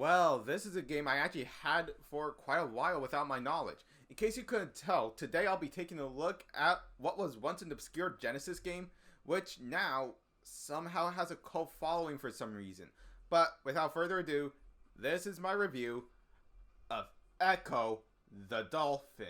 Well, this is a game I actually had for quite a while without my knowledge. In case you couldn't tell, today I'll be taking a look at what was once an obscure Genesis game, which now somehow has a cult following for some reason. But without further ado, this is my review of Ecco the Dolphin.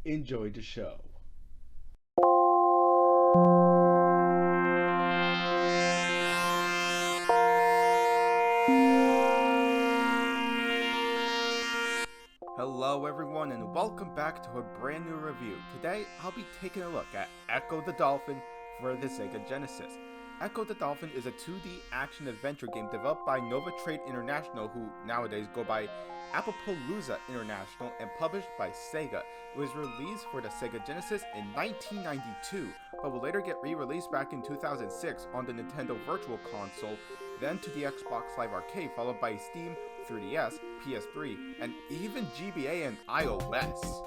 Enjoy the show. Hello everyone and welcome back to a brand new review. Today I'll be taking a look at Ecco the Dolphin for the Sega Genesis. Ecco the Dolphin is a 2D action-adventure game developed by Nova Trade International, who nowadays go by Applepalooza International, and published by Sega. It was released for the Sega Genesis in 1992, but will later get re-released back in 2006 on the Nintendo Virtual Console, then to the Xbox Live Arcade, followed by Steam, 3DS, PS3, and even GBA and iOS.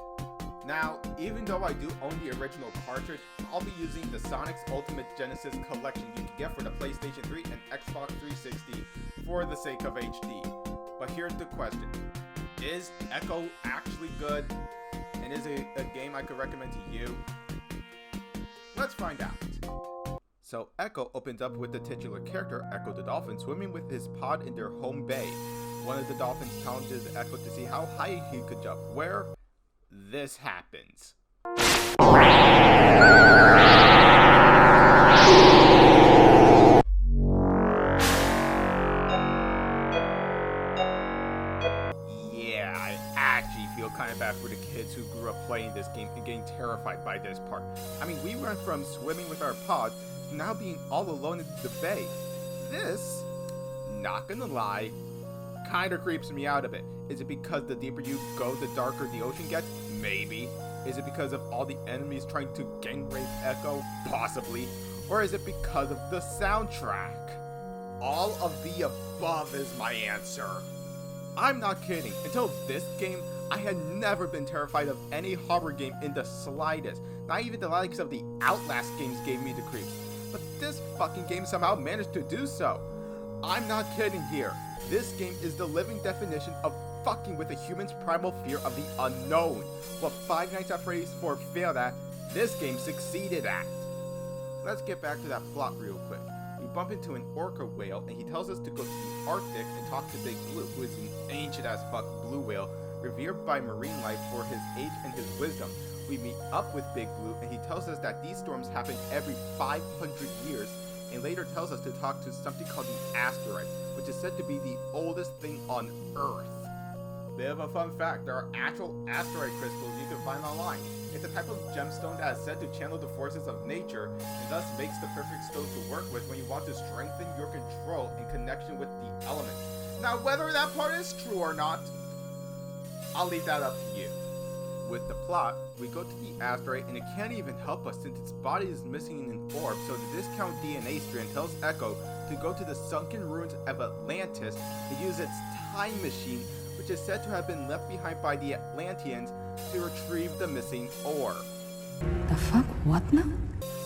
Now, even though I do own the original cartridge, I'll be using the Sonic's Ultimate Genesis collection you can get for the PlayStation 3 and Xbox 360 for the sake of HD. But here's the question: is Ecco actually good? And is it a game I could recommend to you? Let's find out. So Ecco opens up with the titular character, Ecco the Dolphin, swimming with his pod in their home bay. One of the dolphins challenges Ecco to see how high he could jump, where this happens. Yeah, I actually feel kind of bad for the kids who grew up playing this game and getting terrified by this part. I mean, we went from swimming with our pod to now being all alone in the bay. This, not gonna lie, kinda creeps me out a bit. Is it because the deeper you go, the darker the ocean gets? Maybe. Is it because of all the enemies trying to gang rape Ecco? Possibly. Or is it because of the soundtrack? All of the above is my answer. I'm not kidding. Until this game, I had never been terrified of any horror game in the slightest. Not even the likes of the Outlast games gave me the creeps. But this fucking game somehow managed to do so. I'm not kidding here. This game is the living definition of fucking with a human's primal fear of the unknown. What Five Nights at Freddy's 4 failed at, this game succeeded at. Let's get back to that plot real quick. We bump into an orca whale and he tells us to go to the Arctic and talk to Big Blue, who is an ancient as fuck blue whale, revered by marine life for his age and his wisdom. We meet up with Big Blue and he tells us that these storms happen every 500 years, and later tells us to talk to something called the asteroid, which is said to be the oldest thing on Earth. Bit of a fun fact, there are actual asteroid crystals you can find online. It's a type of gemstone that is said to channel the forces of nature, and thus makes the perfect stone to work with when you want to strengthen your control in connection with the element. Now, whether that part is true or not, I'll leave that up to you. With the plot, we go to the asteroid and it can't even help us since its body is missing an orb, so the discount DNA strand tells Ecco to go to the sunken ruins of Atlantis and use its time machine, which is said to have been left behind by the Atlanteans, to retrieve the missing orb. The fuck? What now?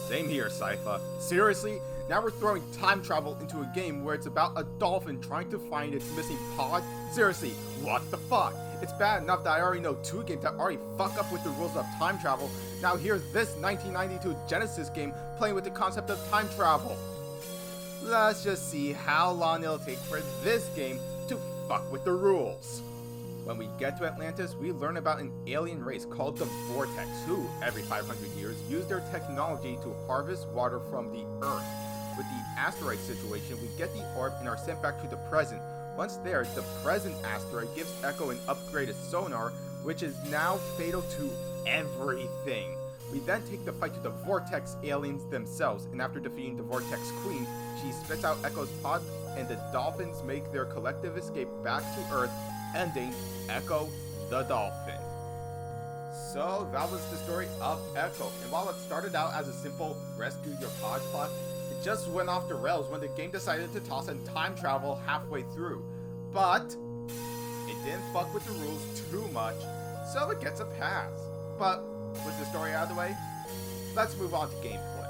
Same here, Sypha. Seriously? Now we're throwing time travel into a game where it's about a dolphin trying to find its missing pod? Seriously, what the fuck? It's bad enough that I already know 2 games that already fuck up with the rules of time travel. Now here's this 1992 Genesis game playing with the concept of time travel. Let's just see how long it'll take for this game to fuck with the rules. When we get to Atlantis, we learn about an alien race called the Vortex, who, every 500 years, use their technology to harvest water from the Earth. With the asteroid situation, we get the orb and are sent back to the present, Once there, the present asteroid gives Echo an upgraded sonar, which is now fatal to everything. We then take the fight to the Vortex aliens themselves, and after defeating the Vortex Queen, she spits out Echo's pod, and the Dolphins make their collective escape back to Earth, ending Ecco the Dolphin. So that was the story of Ecco, and while it started out as a simple rescue your pod plot, it just went off the rails when the game decided to toss in time travel halfway through. But it didn't fuck with the rules too much, so it gets a pass. But with the story out of the way, let's move on to gameplay.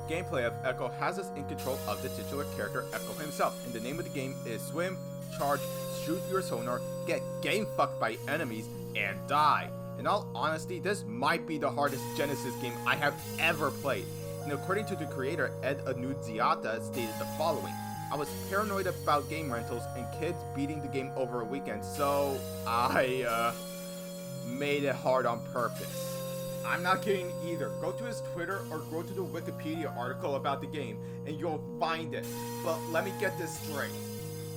Gameplay of Ecco has us in control of the titular character Ecco himself, and the name of the game is swim, charge, shoot your sonar, get game fucked by enemies, and die. In all honesty, this might be the hardest Genesis game I have ever played, and according to the creator Ed Annunziata stated the following: I was paranoid about game rentals and kids beating the game over a weekend, so I made it hard on purpose. I'm not kidding either. Go to his Twitter or go to the Wikipedia article about the game and you'll find it. But let me get this straight.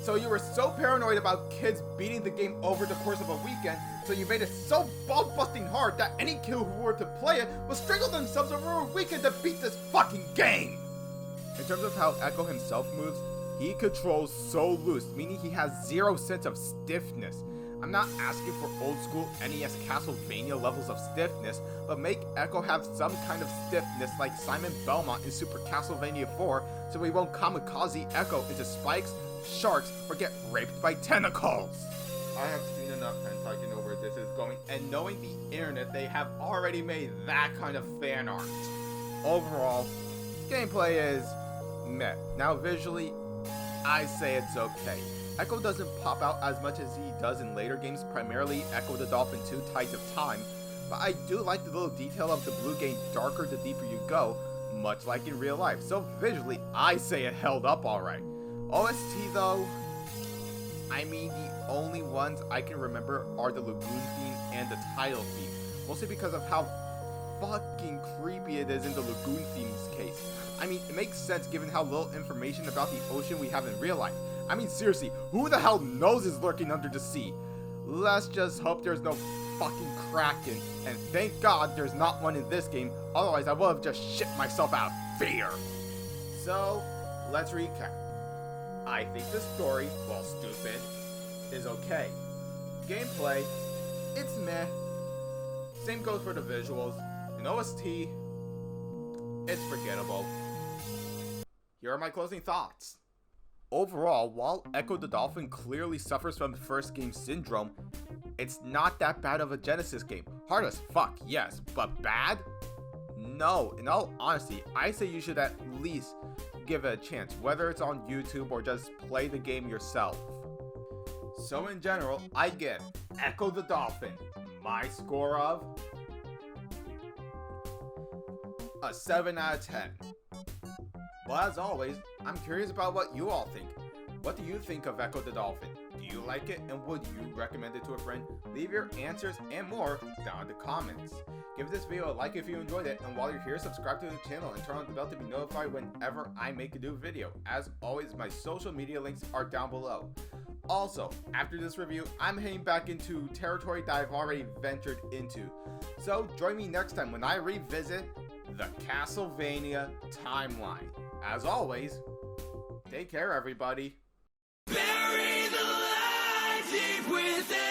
So you were so paranoid about kids beating the game over the course of a weekend, so you made it so ball-busting hard that any kid who were to play it would strangle themselves over a weekend to beat this fucking game! In terms of how Ecco himself moves, he controls so loose, meaning he has zero sense of stiffness. I'm not asking for old school NES Castlevania levels of stiffness, but make Ecco have some kind of stiffness like Simon Belmont in Super Castlevania 4, so we won't kamikaze Ecco into spikes, sharks, or get raped by tentacles. I have seen enough hentai to know where this is going, and knowing the internet, they have already made that kind of fan art. Overall, gameplay is meh. Now visually, I say it's okay. Ecco doesn't pop out as much as he does in later games, primarily Ecco the Dolphin 2 Tides of Time, but I do like the little detail of the blue getting darker the deeper you go, much like in real life, so visually I say it held up alright. OST though, I mean the only ones I can remember are the Lagoon Theme and the title theme, mostly because of how fucking creepy it is in the Lagoon Theme's case. I mean, it makes sense given how little information about the ocean we have in real life. I mean, seriously, who the hell knows is lurking under the sea? Let's just hope there's no fucking kraken, and thank God there's not one in this game, otherwise I would have just shit myself out of fear. So, let's recap. I think the story, while stupid, is okay. Gameplay, it's meh. Same goes for the visuals. And OST, it's forgettable. Here are my closing thoughts. Overall, while Ecco the Dolphin clearly suffers from first game syndrome, it's not that bad of a Genesis game. Hard as fuck, yes, but bad? No. In all honesty, I say you should at least give it a chance, whether it's on YouTube or just play the game yourself. So in general, I give Ecco the Dolphin my score of a 7 out of 10. Well, as always, I'm curious about what you all think. What do you think of Ecco the Dolphin? Do you like it, and would you recommend it to a friend? Leave your answers and more down in the comments. Give this video a like if you enjoyed it, and while you're here, subscribe to the channel and turn on the bell to be notified whenever I make a new video. As always, my social media links are down below. Also, after this review, I'm heading back into territory that I've already ventured into. So join me next time when I revisit the Castlevania timeline. As always, take care everybody. Bury the light deep within.